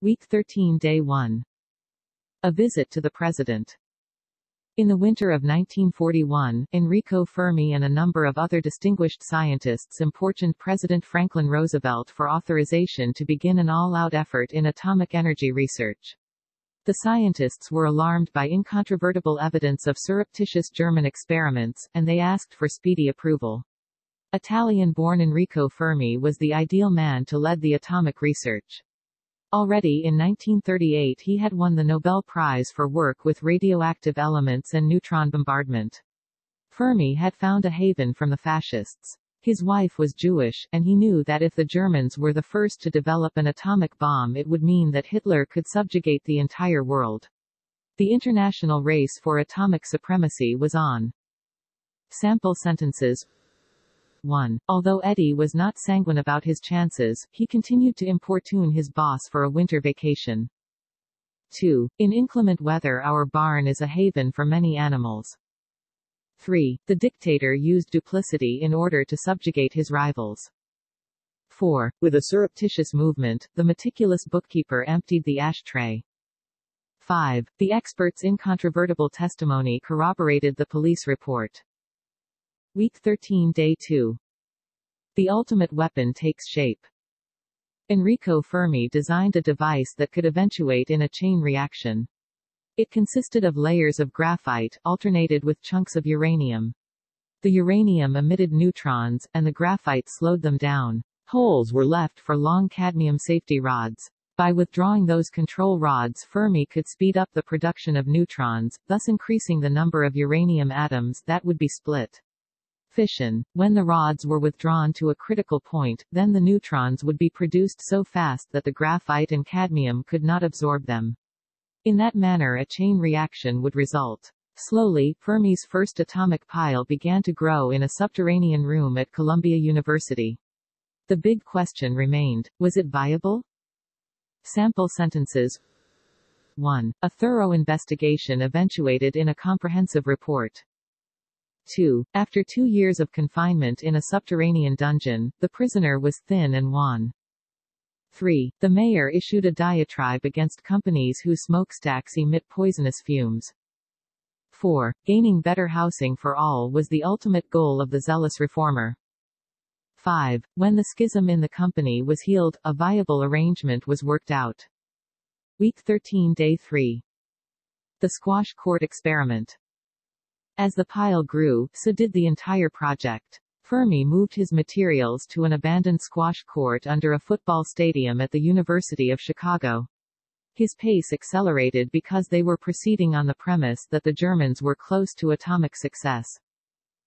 Week 13, Day 1. A visit to the President. In the winter of 1941, Enrico Fermi and a number of other distinguished scientists importuned President Franklin Roosevelt for authorization to begin an all-out effort in atomic energy research. The scientists were alarmed by incontrovertible evidence of surreptitious German experiments, and they asked for speedy approval. Italian-born Enrico Fermi was the ideal man to lead the atomic research. Already in 1938 he had won the Nobel Prize for work with radioactive elements and neutron bombardment. Fermi had found a haven from the fascists. His wife was Jewish, and he knew that if the Germans were the first to develop an atomic bomb it would mean that Hitler could subjugate the entire world. The international race for atomic supremacy was on. Sample sentences. 1. Although Eddie was not sanguine about his chances, he continued to importune his boss for a winter vacation. 2. In inclement weather our barn is a haven for many animals. 3. The dictator used duplicity in order to subjugate his rivals. 4. With a surreptitious movement, the meticulous bookkeeper emptied the ashtray. 5. The expert's incontrovertible testimony corroborated the police report. Week 13, Day 2. The ultimate weapon takes shape. Enrico Fermi designed a device that could eventuate in a chain reaction. It consisted of layers of graphite, alternated with chunks of uranium. The uranium emitted neutrons, and the graphite slowed them down. Holes were left for long cadmium safety rods. By withdrawing those control rods, Fermi could speed up the production of neutrons, thus increasing the number of uranium atoms that would be split. Fission. When the rods were withdrawn to a critical point, then the neutrons would be produced so fast that the graphite and cadmium could not absorb them. In that manner a chain reaction would result. Slowly, Fermi's first atomic pile began to grow in a subterranean room at Columbia University. The big question remained, was it viable? Sample sentences. 1. A thorough investigation eventuated in a comprehensive report. 2. After 2 years of confinement in a subterranean dungeon, the prisoner was thin and wan. 3. The mayor issued a diatribe against companies whose smokestacks emit poisonous fumes. 4. Gaining better housing for all was the ultimate goal of the zealous reformer. 5. When the schism in the company was healed, a viable arrangement was worked out. Week 13, Day 3. The squash court experiment. As the pile grew, so did the entire project. Fermi moved his materials to an abandoned squash court under a football stadium at the University of Chicago. His pace accelerated because they were proceeding on the premise that the Germans were close to atomic success.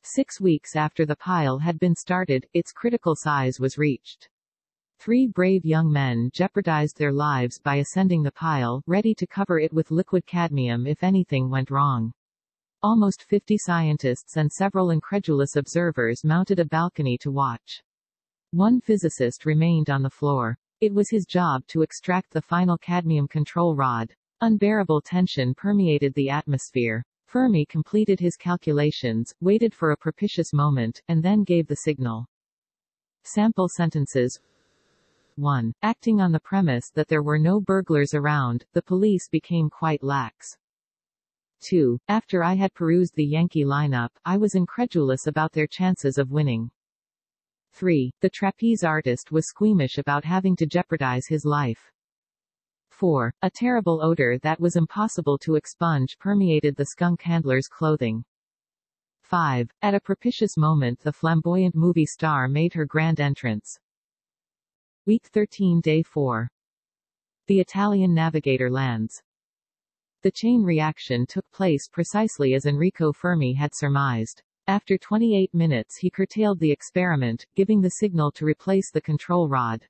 6 weeks after the pile had been started, its critical size was reached. 3 brave young men jeopardized their lives by ascending the pile, ready to cover it with liquid cadmium if anything went wrong. Almost 50 scientists and several incredulous observers mounted a balcony to watch. One physicist remained on the floor. It was his job to extract the final cadmium control rod. Unbearable tension permeated the atmosphere. Fermi completed his calculations, waited for a propitious moment, and then gave the signal. Sample sentences. 1. Acting on the premise that there were no burglars around, the police became quite lax. 2. After I had perused the Yankee lineup, I was incredulous about their chances of winning. 3. The trapeze artist was squeamish about having to jeopardize his life. 4. A terrible odor that was impossible to expunge permeated the skunk handler's clothing. 5. At a propitious moment the flamboyant movie star made her grand entrance. Week 13, Day 4. The Italian navigator lands. The chain reaction took place precisely as Enrico Fermi had surmised. After 28 minutes he curtailed the experiment, giving the signal to replace the control rod.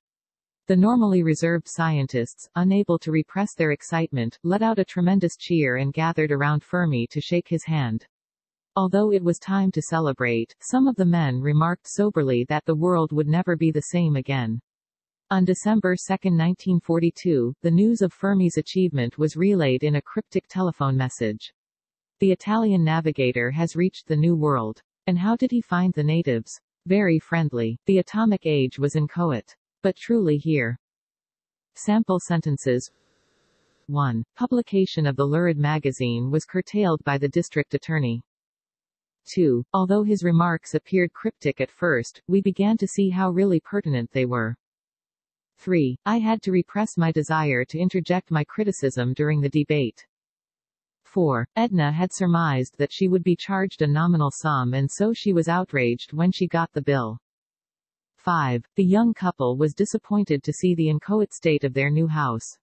The normally reserved scientists, unable to repress their excitement, let out a tremendous cheer and gathered around Fermi to shake his hand. Although it was time to celebrate, some of the men remarked soberly that the world would never be the same again. On December 2, 1942, the news of Fermi's achievement was relayed in a cryptic telephone message. The Italian navigator has reached the New World. And how did he find the natives? Very friendly. The atomic age was inchoate. But truly here. Sample sentences. 1. Publication of the lurid magazine was curtailed by the district attorney. 2. Although his remarks appeared cryptic at first, we began to see how really pertinent they were. 3. I had to repress my desire to interject my criticism during the debate. 4. Edna had surmised that she would be charged a nominal sum, and so she was outraged when she got the bill. 5. The young couple was disappointed to see the inchoate state of their new house.